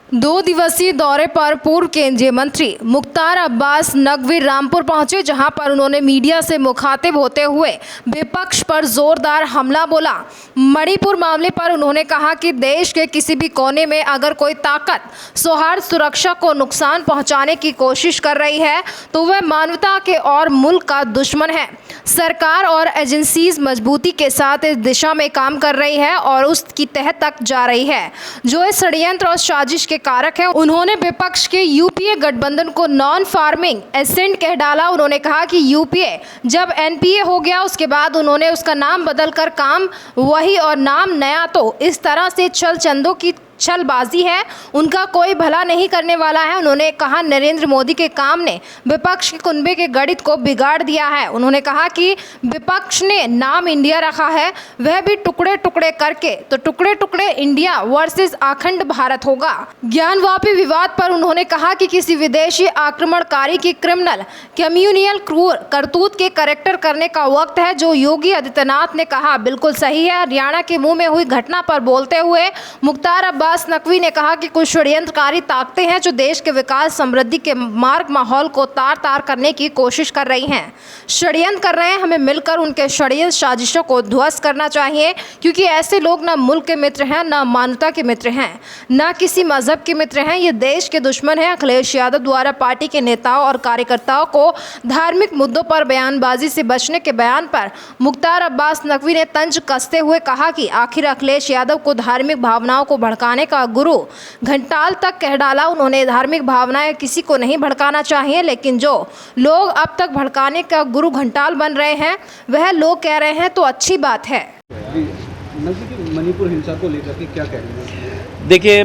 2 दिवसीय दौरे पर पूर्व केंद्रीय मंत्री मुख्तार अब्बास नकवी रामपुर पहुंचे, जहां पर उन्होंने मीडिया से मुखातिब होते हुए विपक्ष पर जोरदार हमला बोला। मणिपुर मामले पर उन्होंने कहा कि देश के किसी भी कोने में अगर कोई ताकत सौहार्द सुरक्षा को नुकसान पहुंचाने की कोशिश कर रही है तो वह मानवता के और मुल्क का दुश्मन है। सरकार और एजेंसीज मजबूती के साथ इस दिशा में काम कर रही है और उसकी तह तक जा रही है जो इस षड्यंत्र और साजिश के कारक है। उन्होंने विपक्ष के यूपीए गठबंधन को नॉन फार्मिंग एसेंट कह डाला। उन्होंने कहा कि यूपीए जब एनपीए हो गया उसके बाद उन्होंने उसका नाम बदलकर काम वही और नाम नया, तो इस तरह से छल चंदों की छलबाजी है, उनका कोई भला नहीं करने वाला है। उन्होंने कहा नरेंद्र मोदी के काम ने विपक्ष के कुनबे के गणित को बिगाड़ दिया है। उन्होंने कहा कि विपक्ष ने नाम इंडिया रखा है, वह भी टुकड़े टुकड़े करके, तो टुकड़े टुकड़े इंडिया वर्सेस अखंड भारत होगा। ज्ञानवापी विवाद पर उन्होंने कहा कि किसी विदेशी आक्रमणकारी की क्रिमिनल कम्युनियल क्रूर करतूत के करेक्टर करने का वक्त है, जो योगी आदित्यनाथ ने कहा बिल्कुल सही है। हरियाणा के मुंह में हुई घटना पर बोलते हुए मुख्तार अब्बास नकवी ने कहा कि कुछ षड्यंत्रकारी ताकतें हैं जो देश के विकास समृद्धि के मार्ग माहौल को तार तार करने की कोशिश कर रही हैं, षड्यंत्र कर रहे हैं। हमें मिलकर उनके षड्यंत्र साजिशों को ध्वस्त करना चाहिए, क्योंकि ऐसे लोग ना मुल्क के मित्र हैं, ना मानवता के मित्र हैं, ना किसी मजहब के मित्र हैं, ये देश के दुश्मन हैं। अखिलेश यादव द्वारा पार्टी के नेताओं और कार्यकर्ताओं को धार्मिक मुद्दों पर बयानबाजी से बचने के बयान पर मुख्तार अब्बास नकवी ने तंज कसते हुए कहा कि आखिर अखिलेश यादव को धार्मिक भावनाओं को भड़काने का गुरु घंटाल तक कह डाला। उन्होंने धार्मिक भावनाएं किसी को नहीं भड़काना चाहिए, लेकिन जो लोग अब तक भड़काने का गुरु घंटाल बन रहे हैं वह लोग कह रहे हैं तो अच्छी बात है। मणिपुर हिंसा को लेकर के क्या कहेंगे? देखिए,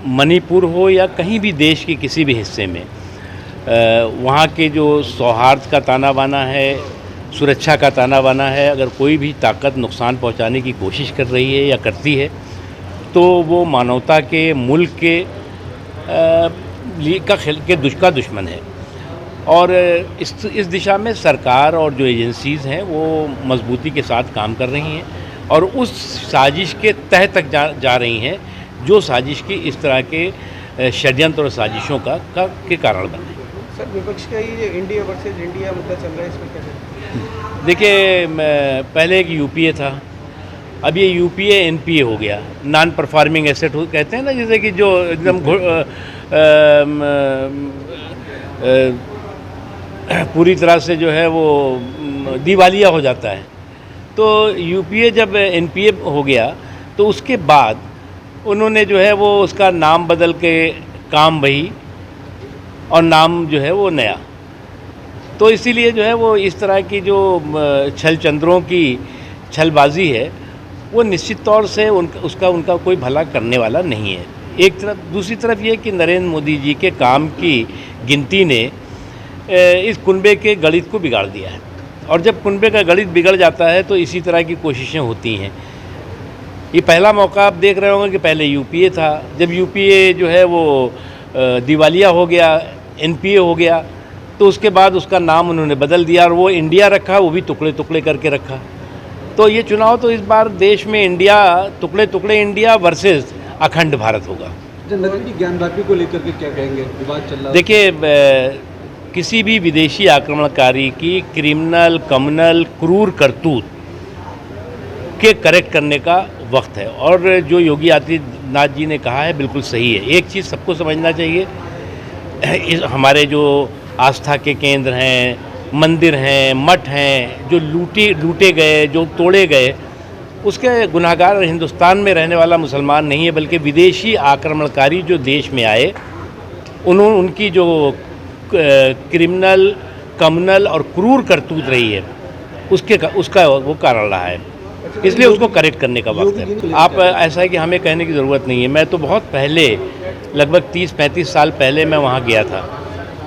मणिपुर हो या कहीं भी देश के किसी भी हिस्से में वहाँ के जो सौहार्द का ताना बाना है, सुरक्षा का ताना बाना है, अगर कोई भी ताकत नुकसान पहुँचाने की कोशिश कर रही है या करती है तो वो मानवता के मुल्क के का दुश्मन है। और इस दिशा में सरकार और जो एजेंसीज़ हैं वो मजबूती के साथ काम कर रही हैं और उस साजिश के तह तक जा रही हैं जो साजिश की इस तरह के षड्यंत्र और साजिशों के कारण बने। सर, विपक्ष का ये इंडिया वर्सेस इंडिया मुद्दा चल रहा है, इसमें क्या? देखिए, पहले एक यूपीए था, अब ये यूपीए एनपीए हो गया, नॉन परफॉर्मिंग एसेट कहते हैं ना, जैसे कि जो एकदम पूरी तरह से जो है वो दिवालिया हो जाता है। तो यूपीए जब एनपीए हो गया तो उसके बाद उन्होंने जो है वो उसका नाम बदल के काम वही और नाम जो है वो नया। तो इसीलिए जो है वो इस तरह की जो छल चंद्रों की छलबाजी है वो निश्चित तौर से उनका कोई भला करने वाला नहीं है, एक तरफ। दूसरी तरफ ये कि नरेंद्र मोदी जी के काम की गिनती ने इस कुनबे के गणित को बिगाड़ दिया है, और जब कुनबे का गणित बिगड़ जाता है तो इसी तरह की कोशिशें होती हैं। ये पहला मौका आप देख रहे होंगे कि पहले यूपीए था, जब यूपीए जो है वो दिवालिया हो गया, एनपीए हो गया, तो उसके बाद उसका नाम उन्होंने बदल दिया और वो इंडिया रखा, वो भी टुकड़े टुकड़े करके रखा। तो ये चुनाव तो इस बार देश में इंडिया टुकड़े टुकड़े इंडिया वर्सेस अखंड भारत होगा। नकवी जी, ज्ञानवापी को लेकर के क्या कहेंगे? विवाद चल रहा है। देखिए, किसी भी विदेशी आक्रमणकारी की क्रिमिनल कम्युनल क्रूर करतूत के करेक्ट करने का वक्त है, और जो योगी आदित्यनाथ जी ने कहा है बिल्कुल सही है। एक चीज़ सबको समझना चाहिए, हमारे जो आस्था के केंद्र हैं, मंदिर हैं, मठ हैं, जो लूटे गए, जो तोड़े गए, उसके गुनहगार हिंदुस्तान में रहने वाला मुसलमान नहीं है, बल्कि विदेशी आक्रमणकारी जो देश में आए उनकी जो क्रिमिनल कम्युनल और क्रूर करतूत रही है उसका वो कारण रहा है, इसलिए उसको करेक्ट करने का वक्त है। आप ऐसा है कि हमें कहने की ज़रूरत नहीं है। मैं तो बहुत पहले, लगभग 30-35 साल पहले मैं वहाँ गया था,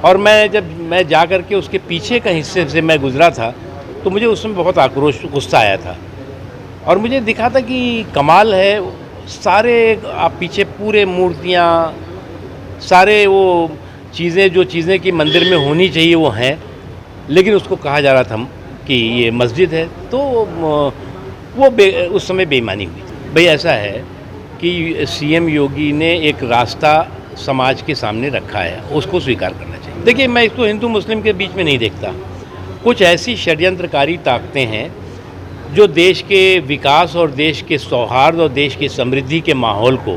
और जब मैं जा कर के उसके पीछे का हिस्से से मैं गुजरा था तो मुझे उसमें बहुत आक्रोश, गुस्सा आया था, और मुझे दिखा था कि कमाल है, सारे आप पीछे पूरे मूर्तियाँ, सारे वो जो चीज़ें कि मंदिर में होनी चाहिए वो हैं, लेकिन उसको कहा जा रहा था कि ये मस्जिद है, तो वो उस समय बेईमानी हुई थी। भाई ऐसा है कि सीएम योगी ने एक रास्ता समाज के सामने रखा है, उसको स्वीकार करना चाहिए। देखिए, मैं इसको हिंदू मुस्लिम के बीच में नहीं देखता। कुछ ऐसी षड्यंत्रकारी ताकतें हैं जो देश के विकास और देश के सौहार्द और देश की समृद्धि के माहौल को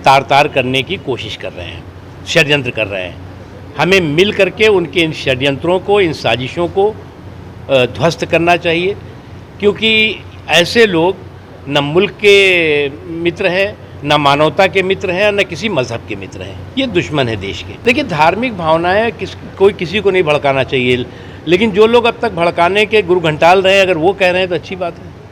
तार तार करने की कोशिश कर रहे हैं, षड्यंत्र कर रहे हैं। हमें मिल करके उनके इन षड्यंत्रों को, इन साजिशों को ध्वस्त करना चाहिए, क्योंकि ऐसे लोग न मुल्क के मित्र हैं, न मानवता के मित्र हैं, न किसी मजहब के मित्र हैं। ये दुश्मन है देश के। देखिए, धार्मिक भावनाएं कोई किसी को नहीं भड़काना चाहिए, लेकिन जो लोग अब तक भड़काने के गुरु घंटाल रहे हैं, अगर वो कह रहे हैं तो अच्छी बात है।